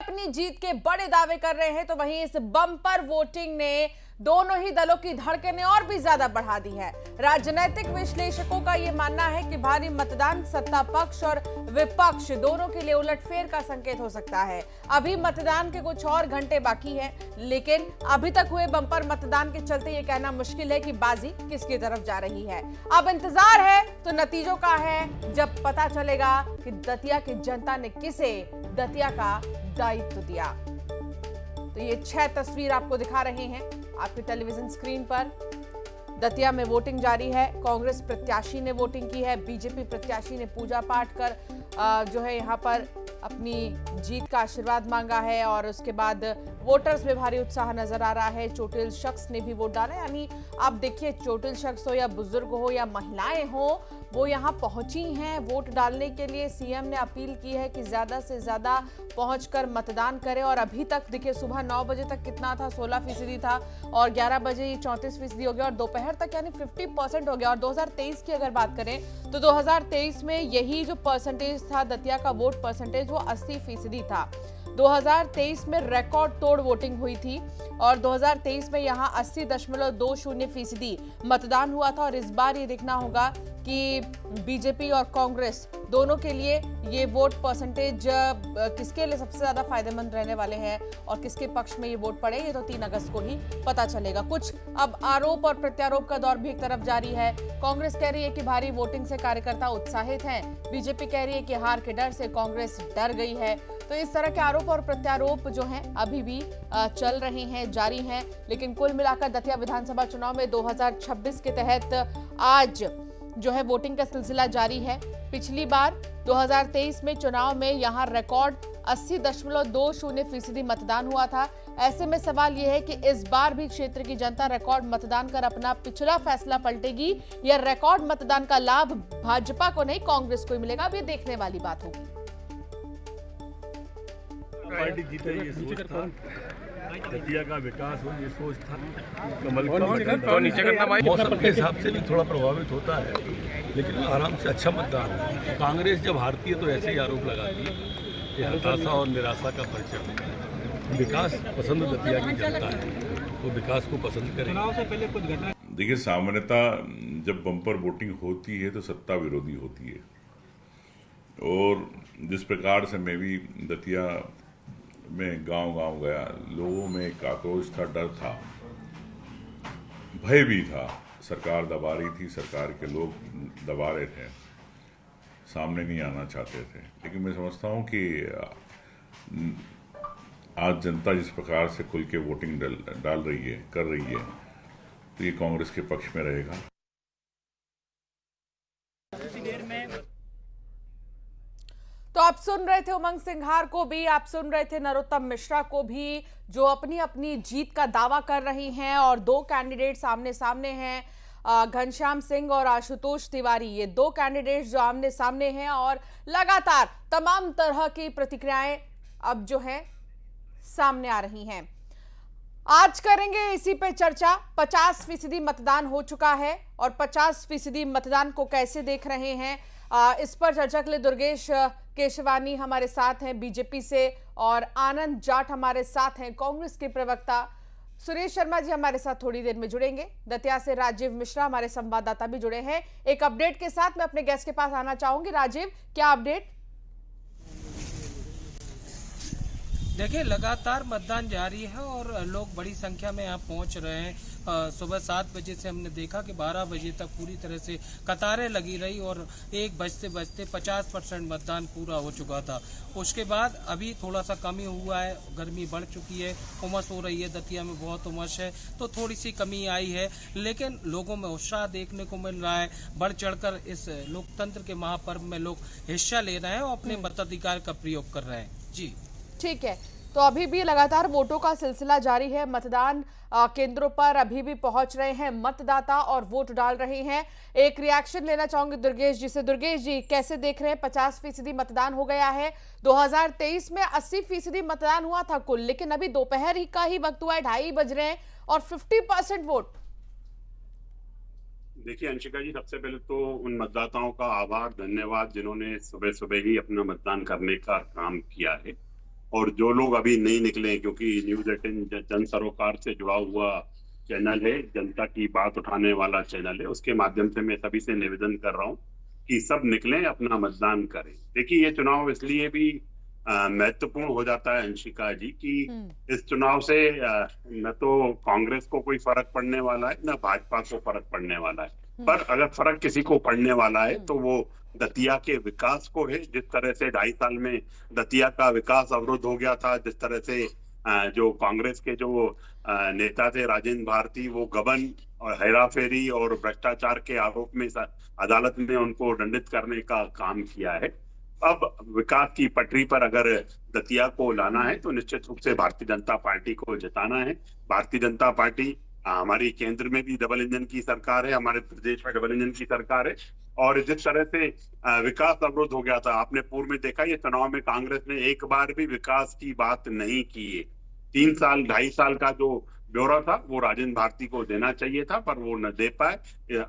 अपनी जीत के बड़े दावे कर रहे हैं, तो वहीं इस बम्पर वोटिंग ने दोनों ही दलों की धड़कनें और भी ज्यादा बढ़ा दी है। राजनीतिक विश्लेषकों का यह मानना है कि भारी मतदान सत्ता पक्ष और विपक्ष दोनों के लिए उलटफेर का संकेत हो सकता है। अभी मतदान के कुछ और घंटे बाकी हैं, लेकिन अभी तक हुए बम्पर मतदान के चलते यह कहना मुश्किल है कि बाजी किसकी तरफ जा रही है। अब इंतजार है तो नतीजों का है, जब पता चलेगा कि दतिया की जनता ने किसे दतिया का दायित्व दिया। तो ये 6 तस्वीर आपको दिखा रहे हैं आपके टेलीविजन स्क्रीन पर। दतिया में वोटिंग जारी है। कांग्रेस प्रत्याशी ने वोटिंग की है, बीजेपी प्रत्याशी ने पूजा पाठ कर जो है यहाँ पर अपनी जीत का आशीर्वाद मांगा है, और उसके बाद वोटर्स में भारी उत्साह नजर आ रहा है। चोटिल शख्स ने भी वोट डाला, यानी आप देखिए चोटिल शख्स हो या बुजुर्ग हो या महिलाएं हो, वो यहाँ पहुंची हैं वोट डालने के लिए। सीएम ने अपील की है कि ज्यादा से ज्यादा पहुंचकर मतदान करें, और अभी तक देखिए सुबह 9 बजे तक कितना था, 16% था, और 11 बजे ये 34% हो गया, और दोपहर तक यानी 50% हो गया। और 2023 की अगर बात करें तो 2023 में यही जो परसेंटेज था दतिया का वोट परसेंटेज, वो 80% था। 2023 में रिकॉर्ड तोड़ वोटिंग हुई थी, और 2023 में यहाँ 80.20% मतदान हुआ था। और इस बार ये देखना होगा कि बीजेपी और कांग्रेस दोनों के लिए ये वोट परसेंटेज किसके लिए सबसे ज्यादा फायदेमंद रहने वाले हैं और किसके पक्ष में ये वोट पड़े, ये तो 3 अगस्त को ही पता चलेगा। कुछ अब आरोप और प्रत्यारोप का दौर भी एक तरफ जारी है। कांग्रेस कह रही है कि भारी वोटिंग से कार्यकर्ता उत्साहित हैं, बीजेपी कह रही है कि हार के डर से कांग्रेस डर गई है। तो इस तरह के आरोप और प्रत्यारोप जो हैं अभी भी चल रहे हैं, जारी हैं। लेकिन कुल मिलाकर दतिया विधानसभा चुनाव में 2026 के तहत आज जो है वोटिंग का सिलसिला जारी है। पिछली बार 2023 में चुनाव में यहां रिकॉर्ड 80.20% मतदान हुआ था। ऐसे में सवाल यह है कि इस बार भी क्षेत्र की जनता रिकॉर्ड मतदान कर अपना पिछला फैसला पलटेगी, या रिकॉर्ड मतदान का लाभ भाजपा को नहीं कांग्रेस को ही मिलेगा। अब ये देखने वाली बात होगी। पार्टी जीते ये सोच था, दतिया का विकास हो ये सोच था। कमल का नीचे करना भाई मौसम के हिसाब से भी थोड़ा प्रभावित होता है, लेकिन आराम से अच्छा मतदान। कांग्रेस जब हारती है तो ऐसे ही आरोप लगाती है, ये हताशा और निराशा का परिचय होता है। विकास पसंद दतिया की जनता है, वो विकास को पसंद करें। चुनाव से पहले कुछ घटना देखिए, सामान्यतः जब बम्पर वोटिंग होती है तो सत्ता विरोधी होती है, और जिस प्रकार से मैं भी दतिया में गांव-गांव गया, लोगों में एक आक्रोश था, डर था, भय भी था। सरकार दबा रही थी, सरकार के लोग दबा रहे थे, सामने नहीं आना चाहते थे। लेकिन मैं समझता हूं कि आज जनता जिस प्रकार से खुल के वोटिंग डाल रही है, कर रही है, तो ये कांग्रेस के पक्ष में रहेगा। तो आप सुन रहे थे उमंग सिंघार को भी, आप सुन रहे थे नरोत्तम मिश्रा को भी, जो अपनी अपनी जीत का दावा कर रही हैं। और 2 कैंडिडेट सामने सामने हैं, घनश्याम सिंह और आशुतोष तिवारी। ये 2 कैंडिडेट जो आमने सामने हैं, और लगातार तमाम तरह की प्रतिक्रियाएं अब जो है सामने आ रही हैं। आज करेंगे इसी पे चर्चा। 50% मतदान हो चुका है, और 50% मतदान को कैसे देख रहे हैं, इस पर चर्चा के लिए दुर्गेश केशवानी हमारे साथ हैं बीजेपी से, और आनंद जाट हमारे साथ हैं कांग्रेस के प्रवक्ता। सुरेश शर्मा जी हमारे साथ थोड़ी देर में जुड़ेंगे। दतिया से राजीव मिश्रा हमारे संवाददाता भी जुड़े हैं। एक अपडेट के साथ मैं अपने गेस्ट के पास आना चाहूंगी। राजीव, क्या अपडेट? देखिए, लगातार मतदान जारी है और लोग बड़ी संख्या में यहाँ पहुंच रहे हैं। सुबह 7 बजे से हमने देखा कि 12 बजे तक पूरी तरह से कतारें लगी रही, और 1 बजते बजते 50% मतदान पूरा हो चुका था। उसके बाद अभी थोड़ा सा कमी हुआ है, गर्मी बढ़ चुकी है, उमस हो रही है, दतिया में बहुत उमस है, तो थोड़ी सी कमी आई है। लेकिन लोगों में उत्साह देखने को मिल रहा है। बढ़ चढ़कर इस लोकतंत्र के महापर्व में लोग हिस्सा ले रहे हैं और अपने मताधिकार का प्रयोग कर रहे हैं। जी ठीक है, तो अभी भी लगातार वोटों का सिलसिला जारी है। मतदान केंद्रों पर अभी भी पहुंच रहे हैं मतदाता और वोट डाल रहे हैं। एक रिएक्शन लेना चाहूंगी दुर्गेश जी से। दुर्गेश जी, कैसे देख रहे हैं? 50% मतदान हो गया है। 2023 में 80% मतदान हुआ था कुल, लेकिन अभी दोपहर ही का ही वक्त हुआ है, 2:30 बज रहे हैं, और 50% वोट। देखिए अंशिका जी, सबसे पहले तो उन मतदाताओं का आभार, धन्यवाद जिन्होंने सुबह सुबह ही अपना मतदान करने का काम किया है। और जो लोग अभी नहीं निकले, क्योंकि न्यूज 18 जन सरोकार से जुड़ा हुआ चैनल है, जनता की बात उठाने वाला चैनल है, उसके माध्यम से मैं सभी से निवेदन कर रहा हूँ कि सब निकलें, अपना मतदान करें। देखिए, ये चुनाव इसलिए भी महत्वपूर्ण हो जाता है अंशिका जी कि इस चुनाव से न तो कांग्रेस को कोई फर्क पड़ने वाला है, न भाजपा को फर्क पड़ने वाला है। पर अगर फर्क किसी को पड़ने वाला है तो वो दतिया के विकास को है। जिस तरह से 2.5 साल में दतिया का विकास अवरुद्ध हो गया था, जिस तरह से जो कांग्रेस के जो नेता थे राजेंद्र भारती, वो गबन और हेराफेरी और भ्रष्टाचार के आरोप में अदालत ने उनको दंडित करने का काम किया है। अब विकास की पटरी पर अगर दतिया को लाना है तो निश्चित रूप से भारतीय जनता पार्टी को जिताना है। भारतीय जनता पार्टी हमारी केंद्र में भी डबल इंजन की सरकार है, हमारे प्रदेश में डबल इंजन की सरकार है। और जिस तरह से विकास अवरुद्ध हो गया था, आपने पूर्व में देखा, ये चुनाव में कांग्रेस ने एक बार भी विकास की बात नहीं की है। 3 साल 2.5 साल का जो ब्यौरा था वो राजेंद्र भारती को देना चाहिए था, पर वो न दे पाए।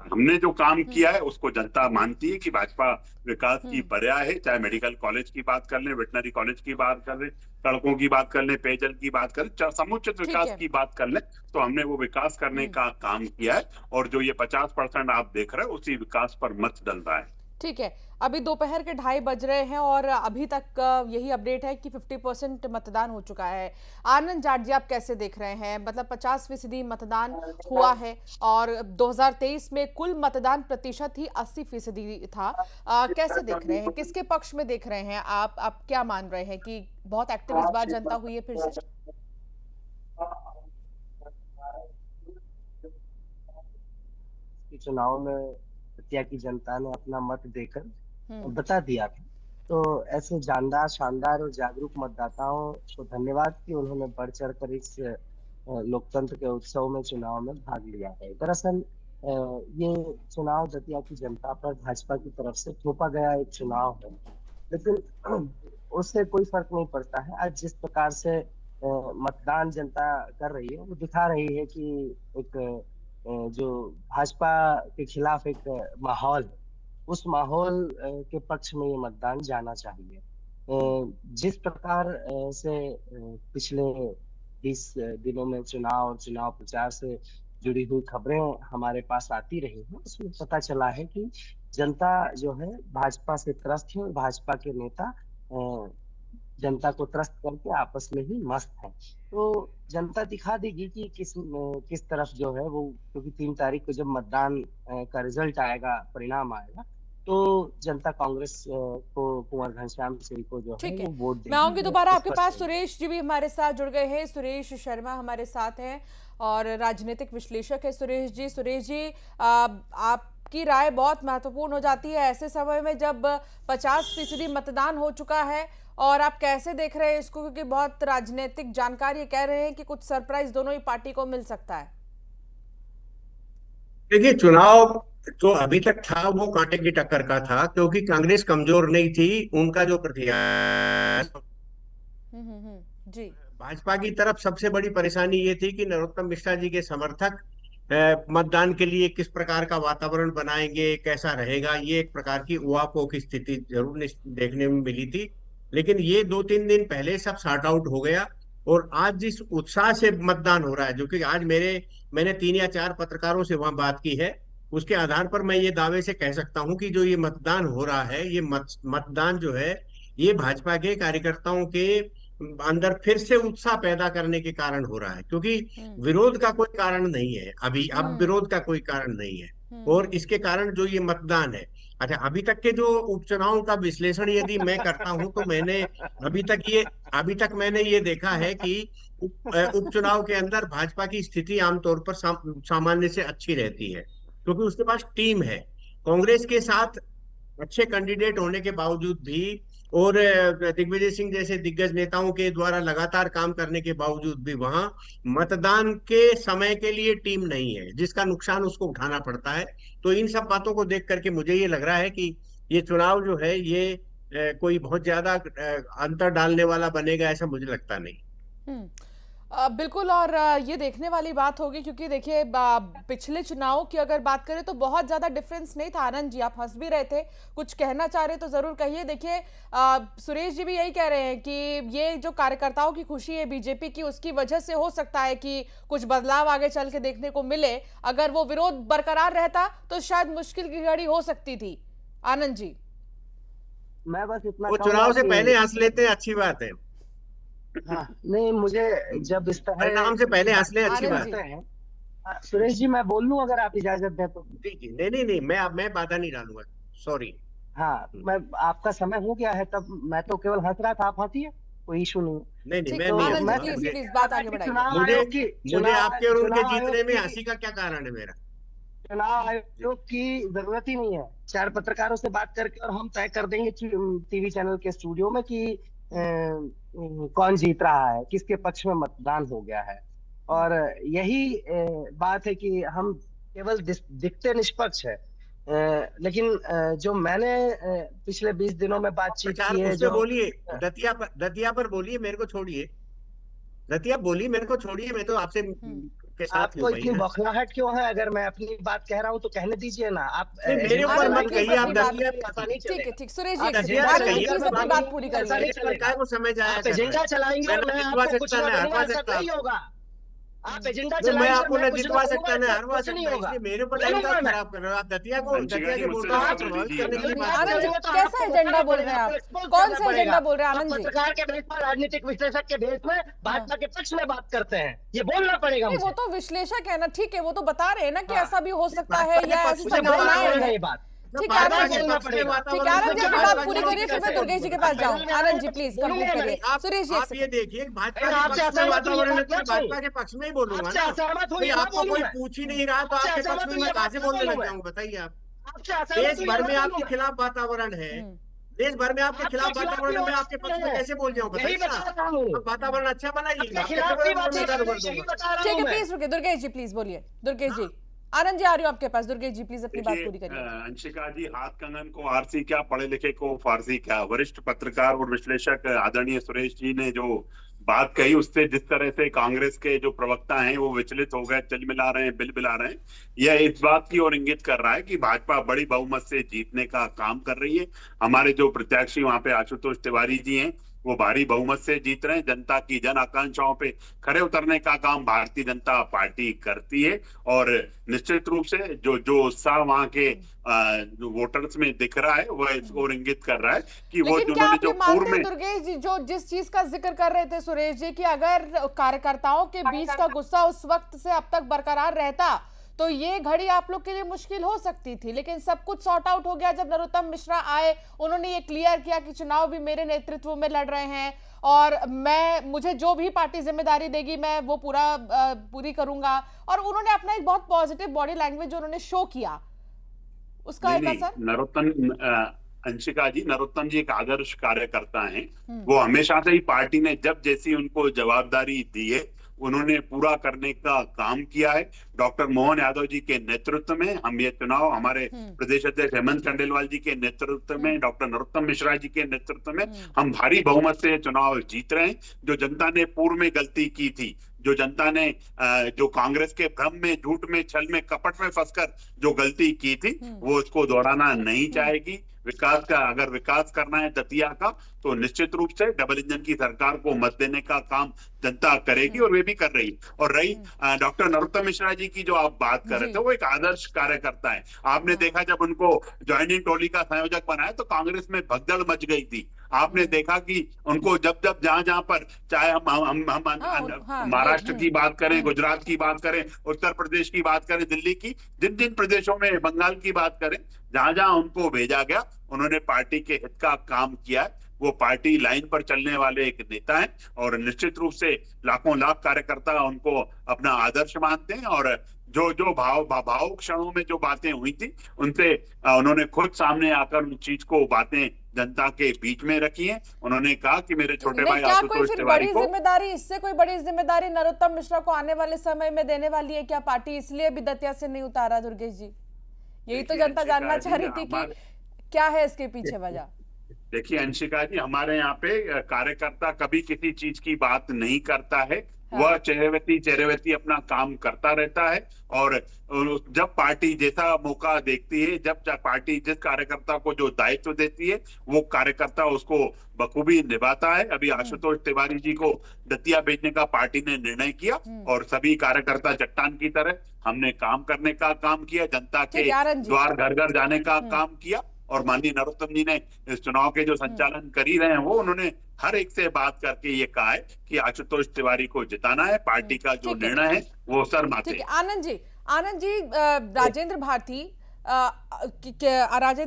हमने जो काम किया है उसको जनता मानती है कि भाजपा विकास की पर्याय है। चाहे मेडिकल कॉलेज की बात कर लें, वेटनरी कॉलेज की बात कर लें, सड़कों की बात कर लें, पेयजल की बात कर लें, समुचित विकास की बात कर लें, तो हमने वो विकास करने का काम किया है। और जो ये 50% आप देख रहे हो, उसी विकास पर मत डल रहा है। ठीक है, अभी दोपहर के 2:30 बज रहे हैं और अभी तक यही अपडेट है कि 50% मतदान हो चुका है। आनंद जाट जी, आप कैसे देख रहे हैं? मतलब 50% मतदान हुआ है और 2023 में कुल मतदान प्रतिशत ही 80% था। कैसे देख रहे हैं, किसके पक्ष में देख रहे हैं आप क्या मान रहे हैं कि बहुत एक्टिव इस बार जनता हुई है फिर से? चुनाव में दतिया की जनता ने अपना मत देकर बता दिया था। तो ऐसे जानदार, शानदार और जागरूक मतदाताओं को धन्यवाद कि उन्होंने बढ़ चढ़कर इस लोकतंत्र के उत्सव में, चुनाव में भाग लिया है। दरअसल ये चुनाव दतिया की जनता पर भाजपा की तरफ से थोपा गया एक चुनाव है, लेकिन उससे कोई फर्क नहीं पड़ता है। आज जिस प्रकार से मतदान जनता कर रही है, वो दिखा रही है कि एक जो भाजपा के खिलाफ एक माहौल है, उस माहौल के पक्ष में ये मतदान जाना चाहिए। जिस प्रकार से पिछले 20 दिनों में चुनाव और चुनाव प्रचार से जुड़ी हुई खबरें हमारे पास आती रही हैं, उसमें पता चला है कि जनता जो है भाजपा से त्रस्त है और भाजपा के नेता जनता को त्रस्त करके आपस में ही मस्त है। तो जनता दिखा देगी कि किस तरफ जो है वो, क्योंकि 3 तारीख को जब मतदान का रिजल्ट आएगा, परिणाम आएगा, तो जनता कांग्रेस को, कुंवर घनश्याम सिंह को जो है वो वोट देगी। मैं आऊंगी दोबारा आपके पास। सुरेश जी भी हमारे साथ जुड़ गए हैं। सुरेश शर्मा हमारे साथ हैं और राजनीतिक विश्लेषक है सुरेश जी, आपकी राय बहुत महत्वपूर्ण हो जाती है ऐसे समय में जब 50% मतदान हो चुका है। और आप कैसे देख रहे हैं इसको, क्योंकि बहुत राजनीतिक जानकार ये कह रहे हैं कि कुछ सरप्राइज दोनों ही पार्टी को मिल सकता है। देखिए, चुनाव जो अभी तक था वो कांटे की टक्कर का था, क्योंकि कांग्रेस कमजोर नहीं थी। उनका जो प्रत्याशी जी, भाजपा की तरफ सबसे बड़ी परेशानी ये थी कि नरोत्तम मिश्रा जी के समर्थक मतदान के लिए किस प्रकार का वातावरण बनाएंगे, कैसा रहेगा, ये एक प्रकार की उहापोह की स्थिति जरूर देखने में मिली थी। लेकिन ये 2-3 दिन पहले सब सॉर्ट आउट हो गया। और आज जिस उत्साह से मतदान हो रहा है, जो कि आज मैंने 3 या 4 पत्रकारों से वहां बात की है, उसके आधार पर मैं ये दावे से कह सकता हूं कि जो ये मतदान हो रहा है, ये मतदान जो है, ये भाजपा के कार्यकर्ताओं के अंदर फिर से उत्साह पैदा करने के कारण हो रहा है। क्योंकि विरोध का कोई कारण नहीं है अब विरोध का कोई कारण नहीं है। और इसके कारण जो ये मतदान है, अच्छा, अभी तक के जो उपचुनावों का विश्लेषण यदि मैं करता हूं, तो मैंने अभी तक मैंने ये देखा है कि उपचुनाव के अंदर भाजपा की स्थिति आमतौर पर सामान्य से अच्छी रहती है, क्योंकि उसके पास टीम है। कांग्रेस के साथ अच्छे कैंडिडेट होने के बावजूद भी और दिग्विजय सिंह जैसे दिग्गज नेताओं के द्वारा लगातार काम करने के बावजूद भी वहां मतदान के समय के लिए टीम नहीं है, जिसका नुकसान उसको उठाना पड़ता है। तो इन सब बातों को देख करके मुझे ये लग रहा है कि ये चुनाव जो है, ये कोई बहुत ज्यादा अंतर डालने वाला बनेगा, ऐसा मुझे लगता नहीं। बिल्कुल। और ये देखने वाली बात होगी, क्योंकि देखिए पिछले चुनाव की अगर बात करें तो बहुत ज्यादा डिफरेंस नहीं था। आनंद जी, आप हंस भी रहे थे, कुछ कहना चाह रहे तो जरूर कहिए। देखिए सुरेश जी भी यही कह रहे हैं कि ये जो कार्यकर्ताओं की खुशी है बीजेपी की, उसकी वजह से हो सकता है कि कुछ बदलाव आगे चल के देखने को मिले। अगर वो विरोध बरकरार रहता तो शायद मुश्किल की घड़ी हो सकती थी। आनंद जी, मैं बस इतना वो कहूंगा चुनाव से कि पहले हंस लेते हैं, अच्छी बात है। हाँ, नहीं, मुझे जब इस तरह परिणाम से पहले हंस ले, अच्छी आनंद बात जी। है। करते हैं। सुरेश जी, मैं बोल लूं अगर आप इजाजत दें तो? जी जी, नहीं नहीं नहीं, मैं बाधा नहीं डालूंगा, सॉरी। हाँ, मैं आपका समय हो गया है, तब मैं तो केवल हंस रहा था, आप हंसिए, कोई इशू नहीं। नहीं नहीं, ठीक मैं है नहीं आनंद जी, हंसूंगा। प्लीज मुझे प्लीज बात आगे बढ़ाइए। चुनाव मुझे आयोग की मुझे आपके और उनके चुनाव आयोग जीतने में की हंसी का क्या कारण है मेरा? चुनाव आयोग की जरूरत ही नहीं है। 4 पत्रकारों से बात करके और हम तय कर देंगे टीवी चैनल के स्टूडियो में कि कौन जीत रहा है, किसके पक्ष में मतदान हो गया है। और यही बात है कि हम केवल दिखते निष्पक्ष है, लेकिन जो मैंने पिछले 20 दिनों में बातचीत प्रचार की है, उस पे जो बोलिए, दतिया पर बोलिए, मेरे को छोड़िए। दतिया बोलिए, मेरे को छोड़िए, मैं तो आपसे के साथ हूँ आपको भाई इतनी ना। बौखलाहट क्यों है? अगर मैं अपनी बात कह रहा हूँ तो कहने दीजिए ना। आप नहीं, मेरे एजेंडा ऊपर आनंद जी, मत चलाएंगे प्लीज कहिए, तो आप अपनी बात, कभी दतिया ऐसा नहीं ठीक है चलेगा। ठीक। सुरेश जी आप एक सेकंड, एजेंडा आनंद जी कहिए, प्लीज चलाएंगे, अपनी मैं बात बात पूरी ऐसा करिए। नहीं चलेगा। को समय जाया आप कर रहे एजेंडा हैं। चलाएंगे मैं और न मैं जितवा आपको कुछ सकता, ना न दूंगा, हरवा ऐसा सकता नहीं आपको। होगा। आप एजेंडा मैं चलाएंगे और आपको मैं न कुछ ना जितवा दूंगा, सकता, न ऐसा हरवा कुछ नहीं सकता, होगा। इसलिए मेरे ऊपर टाइम बोलूंगा का मैं। खराब कर रहे हो आप। दतिया अंशिका जी के मुझसे वोटरों जरा को बोल प्रभावित दीजिए करने ना। के लिए नहीं, बात कर आनंद रहे जी हो। करेंगे तो कैसा आपको एजेंडा बताना बोल पड़ेगा, रहे हैं आपको आप? एक्सपोज कौन करना सा पड़ेगा। एजेंडा बोल रहे हैं आप आनंद जी? पत्रकार के भेष में, राजनीतिक विश्लेषक के भेष में भाजपा के पक्ष में बात करते हैं, ये बोलना पड़ेगा नहीं, वो मुझे। तो विश्लेषक है ना, ठीक है, वो तो बता रहे हैं ना कि हाँ, ऐसा भी हो सकता है भाजपा के या पक्ष ऐसी में मुझे का बोलना संभावनाएं पड़ेगा हैं। ये बात। ठीक है भाजपा आनंद बार जी, के बोलना पक्ष में पड़ेगा। ठीक है वातावरण आनंद जी, को अपनी जब बात भाजपा पूरी की करिए, ओर फिर मैं कैसे दुर्गेश जी के पास जाऊं। चैनल में आनंद जी आए प्लीज तो कंप्लीट बोलूंगा करिए। मैं। सुरेश जी एक आप ये सेकंड। देखिए, भाजपा मैं के आपसे पक्ष में असहमत हूँ, ये वातावरण है बात तो ना मैं कहूँ। भाजपा के पक्ष में ही बोलूंगा आपसे ना। असहमत हूँ, भाई ये ना आपको बोलूं कोई मैं। पूछ ही नहीं रहा तो आपसे आपके पक्ष असहमत में हूँ, मैं ये कहाँ बात से ना बोलने बोलूं लग मैं। जाऊंगा, बताइए आप। आपसे असहमत देश हूँ, ये भर ना में बोलूं आपके मैं। खिलाफ वातावरण है, देश भर में आपके आपके खिलाफ खिलाफ भी वातावरण, हो मैं आपके पक्ष सकते में हैं, कैसे बोल जाऊं, यही बताइए ना। बता रहा हूँ। अब वातावरण अच्छा बनाइए, आपके आपके खिलाफ भी मैं बातें चालू कर कर रहे हैं, यही दूंगा। बता रहा ठीक हूँ है मैं। प्लीज रुकिए, दुर्गेश जी प्लीज बोलिए। दुर्गेश जी, आनंद जी आ रही हूँ आपके पास। दुर्गेश जी प्लीज अपनी बात देखिए पूरी करिए। अंशिका जी, हाथ कंगन को आरसी क्या, पढ़े लिखे को फारसी क्या। वरिष्ठ पत्रकार और विश्लेषक आदरणीय सुरेश जी ने जो बात कही, उससे जिस तरह से कांग्रेस के जो प्रवक्ता हैं वो विचलित हो गए, चिलमिला रहे हैं, बिलबिला रहे हैं, यह इस बात की ओर इंगित कर रहा है कि भाजपा बड़ी बहुमत से जीतने का काम कर रही है। हमारे जो प्रत्याशी वहां पे आशुतोष तिवारी जी हैं, वो भारी बहुमत से जीत रहे हैं। जनता की जन आकांक्षाओं पे खरे उतरने का काम भारतीय जनता पार्टी करती है। और निश्चित रूप से जो जो उत्साह वहां के वोटर्स में दिख रहा है, वह इस ओर इंगित कर रहा है कि वो लेकिन क्या जिन्होंने आप जो ये पूर्व मानते हैं में दुर्गेश जी, जो जिस चीज का जिक्र कर रहे थे सुरेश जी, कि अगर कार्यकर्ताओं के बीच का गुस्सा उस वक्त से अब तक बरकरार रहता तो ये घड़ी आप लोग के लिए मुश्किल हो सकती थी, लेकिन सब कुछ सॉर्ट आउट हो गया जब नरोत्तम मिश्रा आए। उन्होंने ये क्लियर किया कि चुनाव भी मेरे नेतृत्व में लड़ रहे हैं और मुझे जो भी पार्टी जिम्मेदारी देगी मैं वो पूरी करूंगा। और उन्होंने अपना एक बहुत पॉजिटिव बॉडी लैंग्वेज जो उन्होंने शो किया, उसका एक असर। नरोत्तम अंशिका जी, नरोत्तम जी एक आदर्श कार्यकर्ता हैं। वो हमेशा से ही पार्टी ने जब जैसी उनको जवाबदारी दी है उन्होंने पूरा करने का काम किया है। डॉक्टर मोहन यादव जी के नेतृत्व में हम ये चुनाव, हमारे प्रदेश अध्यक्ष हेमंत खंडेलवाल जी के नेतृत्व में, डॉक्टर नरोत्तम मिश्रा जी के नेतृत्व में हम भारी बहुमत से चुनाव जीत रहे हैं। जो जनता ने पूर्व में गलती की थी, जो जनता ने जो कांग्रेस के भ्रम में, झूठ में, छल में, कपट में फंसकर जो गलती की थी, वो उसको दोहराना नहीं चाहेगी। विकास का, अगर विकास करना है दतिया का, तो निश्चित रूप से डबल इंजन की सरकार को मत देने का काम जनता करेगी और वे भी कर रही है। और रही डॉक्टर नरोत्तम मिश्रा जी की जो आप बात कर रहे थे, वो एक आदर्श कार्यकर्ता है। आपने देखा जब उनको ज्वाइनिंग टोली का संयोजक बनाया तो कांग्रेस में भगदड़ मच गई थी। आपने देखा कि उनको जब जब जहां पर, चाहे हम महाराष्ट्र की बात करें, गुजरात की बात करें, उत्तर प्रदेश की बात करें, दिल्ली की, जिन जिन प्रदेशों में, बंगाल की बात करें, जहां जहां उनको भेजा गया उन्होंने पार्टी के हित का काम किया है। वो पार्टी लाइन पर चलने वाले एक नेता हैं और निश्चित रूप से लाखों लाख कार्यकर्ता उनको अपना आदर्श मानते हैं। और जो जो भावुक क्षणों में जो बातें हुई थी, उनसे उन्होंने खुद सामने आकर उन चीज को, बातें जनता के बीच में रखी हैं। उन्होंने कहा कि मेरे छोटे भाई आशुतोष तिवारी को, जिम्मेदारी, इससे कोई बड़ी जिम्मेदारी नरोत्तम मिश्रा को आने वाले समय में देने वाली है क्या पार्टी? इसलिए भी दतिया से नहीं उतारा दुर्गेश जी, यही तो जनता जानना चाह रही थी कि क्या है इसके पीछे वजह। देखिए अंशिका जी, हमारे यहाँ पे कार्यकर्ता कभी किसी चीज की बात नहीं करता है। वह चेहरेवती अपना काम करता रहता है। और जब पार्टी जैसा मौका देखती है, जब पार्टी जिस कार्यकर्ता को जो दायित्व देती है, वो कार्यकर्ता उसको बखूबी निभाता है। अभी आशुतोष तिवारी जी को दतिया भेजने का पार्टी ने निर्णय किया और सभी कार्यकर्ता चट्टान की तरह हमने काम करने का काम किया, जनता के द्वार घर घर जाने का काम किया। और माननीय नरोत्तम जी ने इस चुनाव के जो संचालन कर ही रहे हैं, वो उन्होंने हर एक से बात करके ये कहा है कि आशुतोष तिवारी को जिताना है, पार्टी का जो निर्णय है वो सर माथे। आनंद जी, राजेंद्र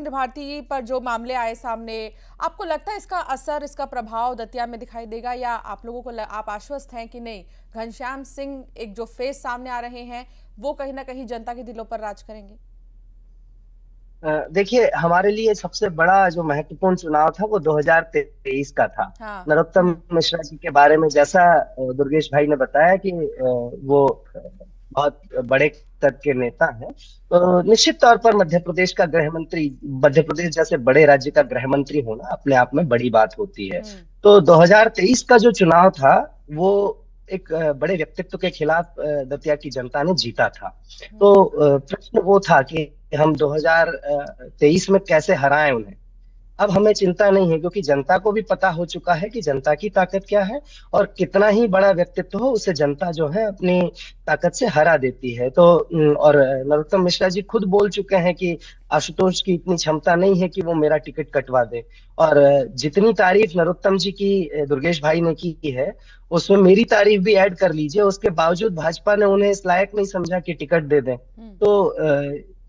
भारती पर जो मामले आए सामने, आपको लगता है इसका असर, इसका प्रभाव दतिया में दिखाई देगा, या आप लोगों को आप आश्वस्त हैं कि नहीं, घनश्याम सिंह एक जो फेस सामने आ रहे हैं वो कहीं ना कहीं जनता के दिलों पर राज करेंगे? देखिए, हमारे लिए सबसे बड़ा जो महत्वपूर्ण चुनाव था वो 2023 का था। हाँ। नरोत्तम मिश्रा जी के बारे में जैसा दुर्गेश भाई ने बताया कि वो बहुत बड़े स्तर के नेता हैं, तो निश्चित तौर पर मध्य प्रदेश का गृह मंत्री, मध्य प्रदेश जैसे बड़े राज्य का गृह मंत्री होना अपने आप में बड़ी बात होती है। तो 2023 का जो चुनाव था वो एक बड़े व्यक्तित्व के खिलाफ दतिया की जनता ने जीता था। तो प्रश्न वो था कि हम 2023 में कैसे हराएं उन्हें। अब हमें चिंता नहीं है, क्योंकि जनता को भी पता हो चुका है कि जनता की ताकत क्या है, और कितना ही बड़ा व्यक्तित्व हो उसे जनता जो है अपनी ताकत से हरा देती है। तो और नरोत्तम मिश्रा जी खुद बोल चुके हैं कि आशुतोष की इतनी क्षमता नहीं है कि वो मेरा टिकट कटवा दे। और जितनी तारीफ नरोत्तम जी की दुर्गेश भाई ने की है, उसमें मेरी तारीफ भी ऐड कर लीजिए। उसके बावजूद भाजपा ने उन्हें इस लायक नहीं समझा कि टिकट दे दें। तो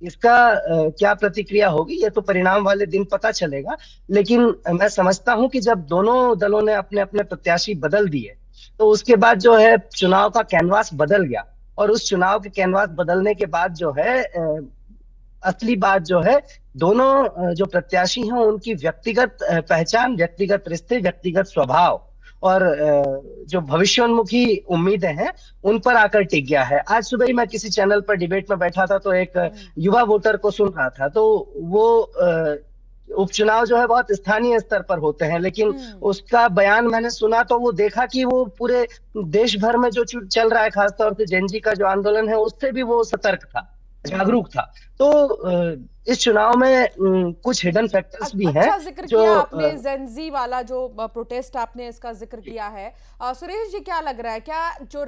इसका क्या प्रतिक्रिया होगी ये तो परिणाम वाले दिन पता चलेगा। लेकिन मैं समझता हूं कि जब दोनों दलों ने अपने अपने प्रत्याशी बदल दिए, तो उसके बाद जो है चुनाव का कैनवास बदल गया। और उस चुनाव के कैनवास बदलने के बाद जो है असली बात जो है, दोनों जो प्रत्याशी हैं उनकी व्यक्तिगत पहचान, व्यक्तिगत रिश्ते, व्यक्तिगत स्वभाव और जो भविष्योन्मुखी उम्मीदें हैं उन पर आकर टिक गया है। आज सुबह ही मैं किसी चैनल पर डिबेट में बैठा था, तो एक युवा वोटर को सुन रहा था, तो वो उपचुनाव जो है बहुत स्थानीय स्तर पर होते हैं, लेकिन उसका बयान मैंने सुना तो वो देखा कि वो पूरे देश भर में जो चल रहा है, खासतौर से जेनजी का जो आंदोलन है उससे भी वो सतर्क था, जागरूक था। तो इस चुनाव में कुछ हिडन फैक्टर्स भी हैं। जिक्र किया आपने जेनजी वाला जो प्रोटेस्ट आपने इसका जिक्र किया है। सुरेश जी, क्या लग रहा है, क्या जो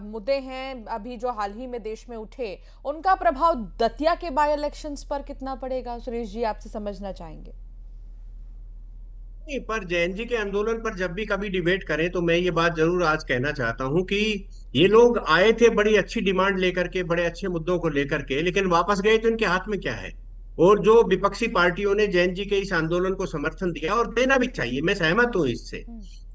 मुद्दे हैं अभी जो हाल ही में देश में उठे, उनका प्रभाव दतिया के बाय इलेक्शंस पर कितना पड़ेगा? सुरेश जी, आपसे समझना चाहेंगे। नहीं, पर जेएनजी के आंदोलन पर जब भी कभी डिबेट करें तो मैं ये बात जरूर आज कहना चाहता हूं कि ये लोग आए थे बड़ी अच्छी डिमांड लेकर के, बड़े अच्छे मुद्दों को लेकर के, लेकिन वापस गए तो इनके हाथ में क्या है। और जो विपक्षी पार्टियों ने जेएनजी के इस आंदोलन को समर्थन दिया, और देना भी चाहिए, मैं सहमत हूं इससे।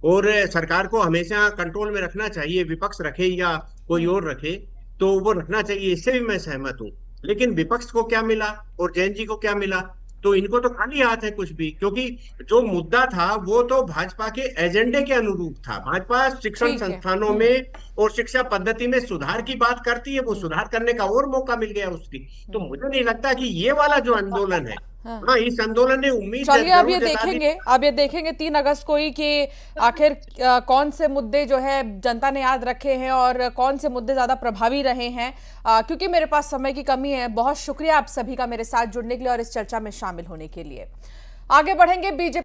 और सरकार को हमेशा कंट्रोल में रखना चाहिए, विपक्ष रखे या कोई और रखे तो वो रखना चाहिए, इससे भी मैं सहमत हूं। लेकिन विपक्ष को क्या मिला और जेएनजी को क्या मिला? तो इनको तो खाली हाथ है कुछ भी, क्योंकि जो मुद्दा था वो तो भाजपा के एजेंडे के अनुरूप था। भाजपा शिक्षण संस्थानों में और शिक्षा पद्धति में सुधार की बात करती है, वो सुधार करने का और मौका मिल गया उसकी। तो मुझे नहीं लगता कि ये वाला जो आंदोलन है, हाँ, इस आंदोलन ने उम्मीद, चलिए अब ये देखेंगे 3 अगस्त को ही कि आखिर कौन से मुद्दे जो है जनता ने याद रखे हैं और कौन से मुद्दे ज्यादा प्रभावी रहे हैं। क्योंकि मेरे पास समय की कमी है। बहुत शुक्रिया आप सभी का मेरे साथ जुड़ने के लिए और इस चर्चा में शामिल होने के लिए। आगे बढ़ेंगे। बीजेपी